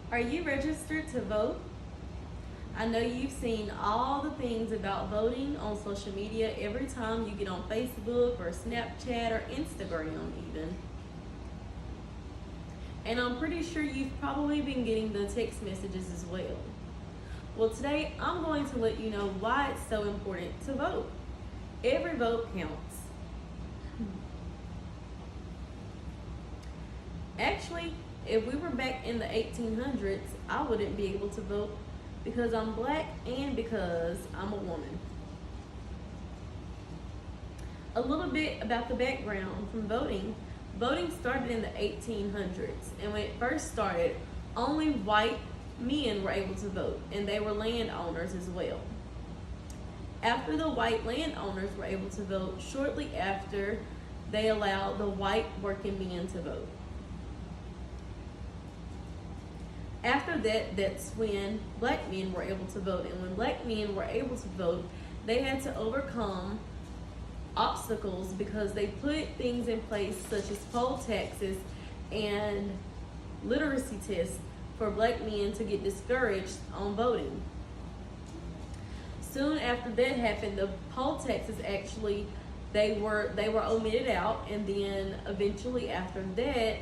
Are you registered to vote? I know you've seen all the things about voting on social media every time you get on Facebook or Snapchat or Instagram even. And I'm pretty sure you've probably been getting the text messages as well. Well, today I'm going to let you know why it's so important to vote. Every vote counts. Actually, if we were back in the 1800s, I wouldn't be able to vote because I'm black and because I'm a woman. A little bit about the background from voting. Voting started in the 1800s, and when it first started, only white men were able to vote, and they were landowners as well. After the white landowners were able to vote, shortly after, they allowed the white working men to vote. After that, that's when black men were able to vote, and when black men were able to vote, they had to overcome obstacles because they put things in place such as poll taxes and literacy tests for black men to get discouraged on voting. Soon after that happened, the poll taxes actually they were omitted out, and then eventually after that,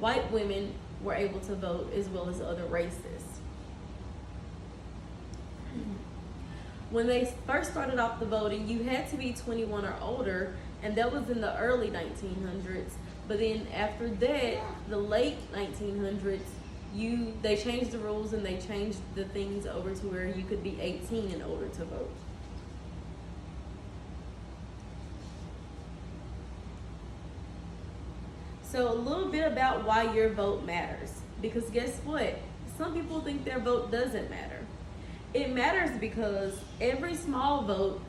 white women were able to vote as well as other races. When they first started off the voting, you had to be 21 or older, and that was in the early 1900s. But then after that, the late 1900s, they changed the rules and they changed the things over to where you could be 18 and older to vote. So a little bit about why your vote matters. Because guess what? Some people think their vote doesn't matter. It matters because every small vote,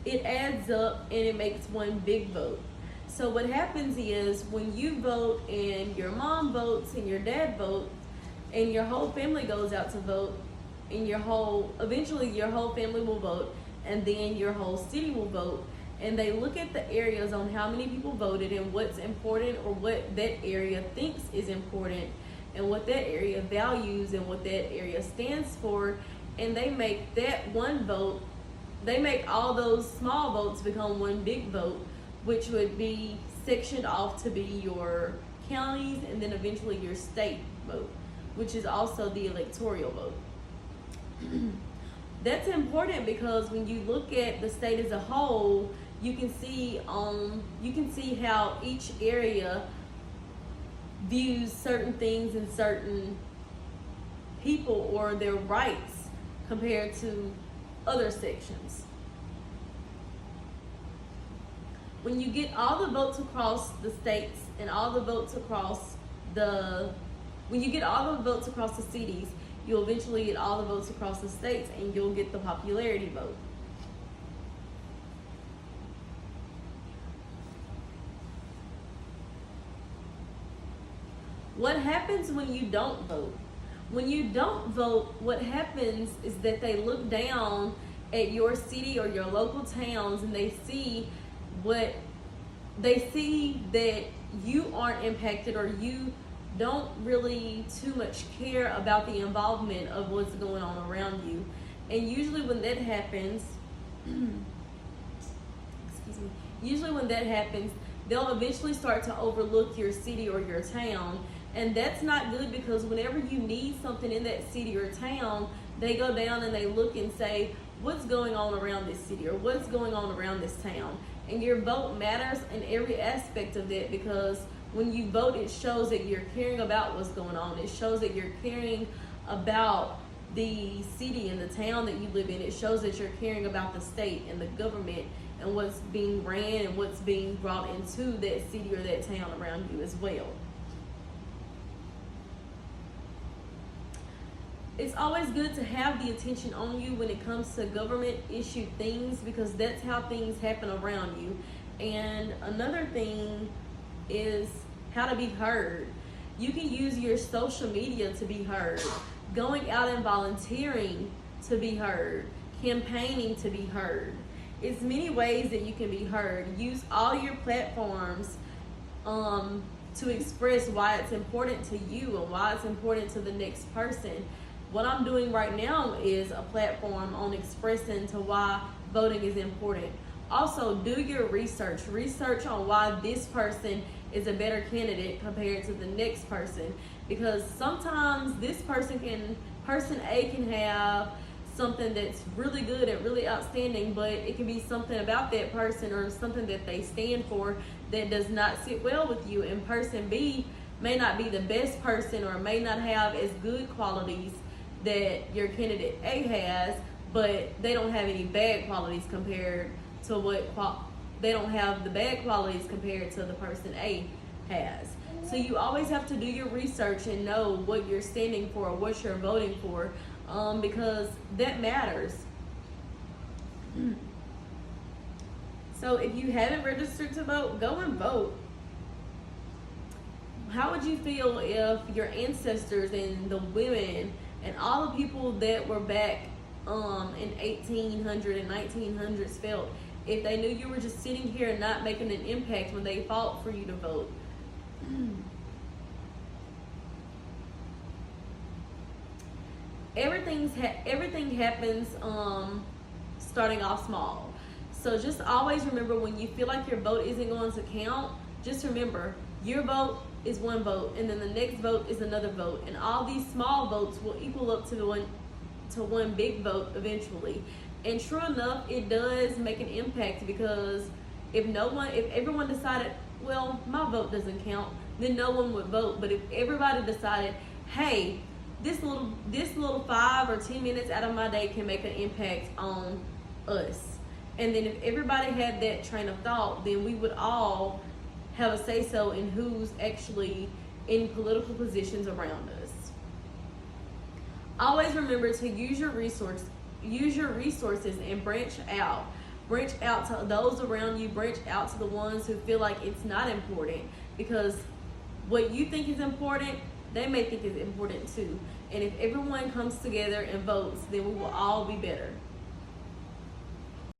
it adds up and it makes one big vote. So what happens is when you vote and your mom votes and your dad votes and your whole family goes out to vote, and eventually your whole family will vote, and then your whole city will vote, and they look at the areas on how many people voted and what's important or what that area thinks is important and what that area values and what that area stands for, and they make that one vote, they make all those small votes become one big vote, which would be sectioned off to be your counties and then eventually your state vote, which is also the electoral vote. That's important because when you look at the state as a whole, you can see how each area views certain things and certain people or their rights compared to other sections. When you get all the votes across the states and all the votes across when you get all the votes across the cities, you'll eventually get all the votes across the states and you'll get the popularity vote. What happens when you don't vote? When you don't vote, what happens is that they look down at your city or your local towns and they see that you aren't impacted or you don't really too much care about the involvement of what's going on around you. And usually when that happens, they'll eventually start to overlook your city or your town. And that's not good because whenever you need something in that city or town, they go down and they look and say, what's going on around this city or what's going on around this town? And your vote matters in every aspect of that because when you vote, it shows that you're caring about what's going on. It shows that you're caring about the city and the town that you live in. It shows that you're caring about the state and the government and what's being ran and what's being brought into that city or that town around you as well. It's always good to have the attention on you when it comes to government issued things because that's how things happen around you. And another thing is how to be heard. You can use your social media to be heard, going out and volunteering to be heard, campaigning to be heard. It's many ways that you can be heard. Use all your platforms to express why it's important to you and why it's important to the next person. What I'm doing right now is a platform on expressing to why voting is important. Also, do your research. Research on why this person is a better candidate compared to the next person. Because sometimes person A can have something that's really good and really outstanding, but it can be something about that person or something that they stand for that does not sit well with you. And person B may not be the best person or may not have as good qualities that your candidate A has, but they don't have any bad qualities compared to they don't have the bad qualities compared to the person A has. So you always have to do your research and know what you're standing for or what you're voting for, because that matters. So if you haven't registered to vote, go and vote. How would you feel if your ancestors and the women and all the people that were back in 1800 and 1900s felt if they knew you were just sitting here and not making an impact when they fought for you to vote? Everything happens starting off small. So just always remember, when you feel like your vote isn't going to count, just remember your vote is one vote, and then the next vote is another vote, and all these small votes will equal up to one big vote eventually. And true enough, it does make an impact, because if everyone decided, well, my vote doesn't count, then no one would vote. But if everybody decided, hey, this little 5 or 10 minutes out of my day can make an impact on us, and then if everybody had that train of thought, then we would all have a say-so in who's actually in political positions around us. Always remember to use your resources and branch out. Branch out to those around you, branch out to the ones who feel like it's not important, because what you think is important, they may think is important too. And if everyone comes together and votes, then we will all be better.